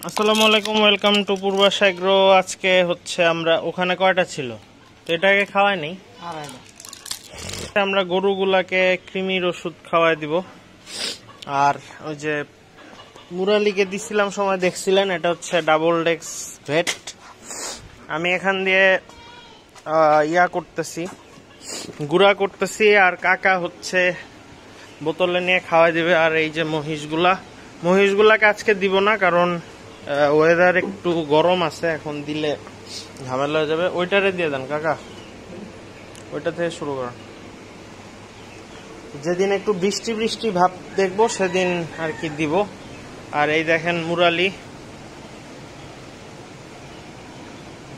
আসসালামু আলাইকুম, welcome to পূর্বাশ agro. আজকে হচ্ছে আমরা ওখানে কয়টা ছিল তো এটাকে খাওয়াই নেই, আমরা গরুগুলাকে কৃমির ওষুধ খাওয়াই দিব। আর ওই যে মুরালিকে দিছিলাম সময় দেখছিলেন, এটা হচ্ছে ডাবল ডেক্স ভেট। আমি এখান দিয়ে ইয়া করতেছি, গুঁড়া করতেছি, আর কাকা হচ্ছে বোতলে নিয়ে খাওয়াই দিবে। আর এই যে মহিষগুলাকে আজকে দিব না, কারণ ওয়েদার একটু গরম আছে, এখন দিলে ঝামেলা হয়ে যাবে। ওইটারে দিয়ে দেন কাকা, ওইটা থেকে শুরু করেন। যেদিন একটু বৃষ্টি বৃষ্টি ভাব দেখবো সেদিন আর কি দিব। আর এই দেখেন মুরালি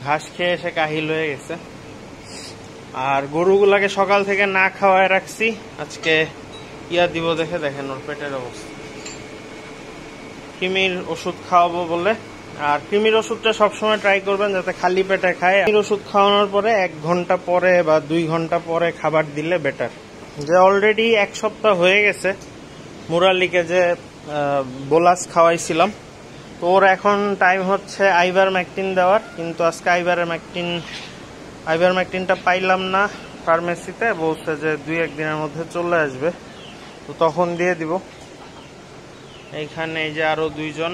ঘাস খেয়ে এসে কাহিল হয়ে গেছে। আর গরুগুলাকে সকাল থেকে না খাওয়ায় রাখছি, আজকে ইয়া দিব দেখে দেখেন ওর পেটের অবস্থা। কৃমির ওষুধ খাওয়াবো বলে। আর কৃমির ওষুধটা সবসময় ট্রাই করবেন যাতে খালি পেটে খায়। কৃমির ওষুধ খাওয়ানোর পরে 1 ঘন্টা পরে বা 2 ঘন্টা পরে খাবার দিলে বেটার। যে অলরেডি 1 সপ্তাহ হয়ে গেছে মুরালিকে যে বোলাস খাওয়াইছিলাম, তো ওর এখন টাইম হচ্ছে আইভারমেকটিন দেওয়ার। কিন্তু আজকে আইভারমেকটিনটা পাইলাম না ফার্মেসিতে, বলছে যে 2-1 দিনের মধ্যে চলে আসবে, তো তখন দিয়ে দিব। এইখানে এই যে আরো 2 জন।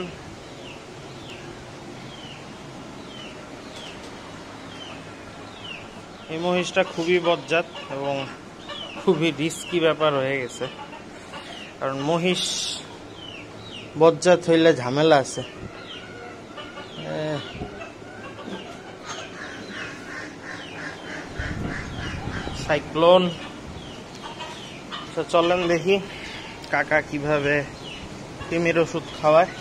এই মহিষটা খুবই বজ্জাত এবং খুবই রিস্কি ব্যাপার হয়ে গেছে, কারণ মহিষ বজ্জাত হইলে ঝামেলা আছে। সাইক্লোন। তো চলেন দেখি কাকা কিভাবে কৃমির ওষুধ খাওয়ায়।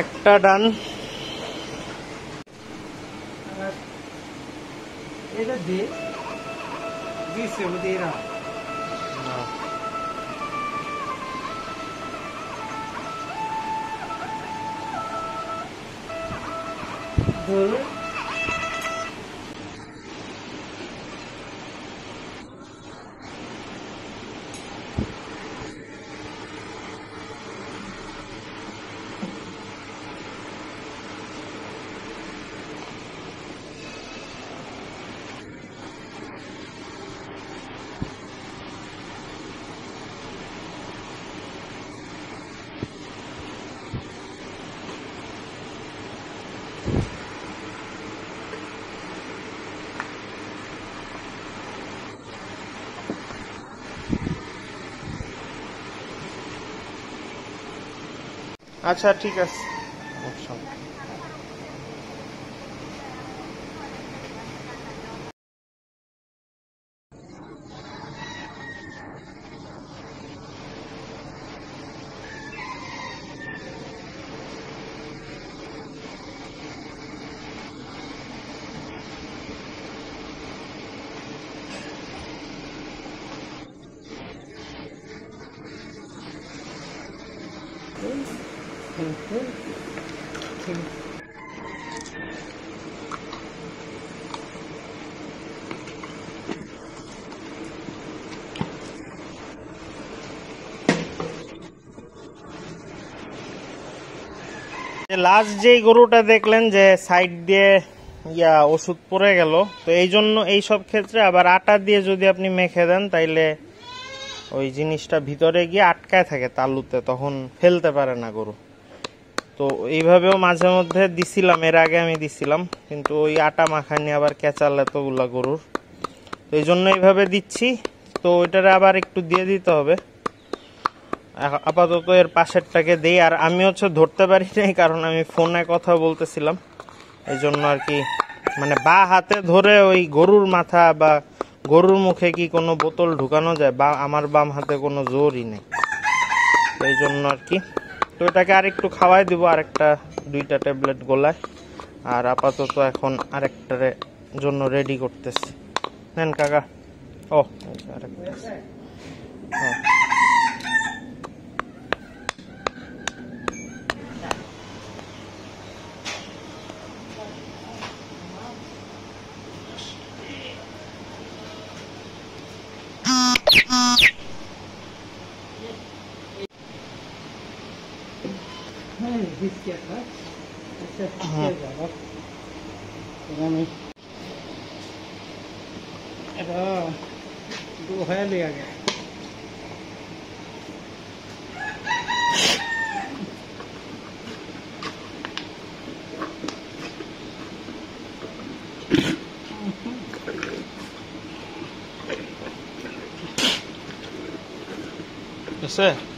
একটা ডান। এটা দে দিছে ওদেরা ধরে আচ্ছা ঠিক আছে। লাস্ট যেই গরুটা দেখলেন যে সাইড দিয়ে ওষুধ পড়ে গেল, তো এই জন্য এই সব ক্ষেত্রে আবার আটা দিয়ে যদি আপনি মেখে দেন তাইলে ওই জিনিসটা ভিতরে গিয়ে আটকায় থাকে তালুতে, তখন ফেলতে পারে না গরু। তো এইভাবেও মাঝে মধ্যে দিছিলাম, এর আগে আমি দিছিলাম, কিন্তু ওই আটা মাখানি আবার কেচাল এতগুলা গরুর, তো এই জন্য এইভাবে দিচ্ছি। তো ওইটারে আবার একটু দিয়ে দিতে হবে। আপাতত এর পাশেরটাকে দেই। আর আমি হচ্ছে ধরতে পারি নাই, কারণ আমি ফোনে কথা বলতেছিলাম, এই জন্য আর কি, মানে বা হাতে ধরে ওই গরুর মাথা বা গরুর মুখে কি কোনো বোতল ঢুকানো যায়, বা আমার বাম হাতে কোনো জোরই নেই, এই জন্য আর কি। তো এটাকে আরেকটু খাওয়াই দিব, আরেকটা 2টা ট্যাবলেট গোলায়। আর আপাতত এখন আরেকটার জন্য রেডি করতেছি। নেন কাকা, ও আচ্ছা আরেকটা वैसा है হ্যাঁ हाँ बिस्किट है अच्छा बिस्किट जाएगा तो मैं এটা दो है लिया गया ऐसे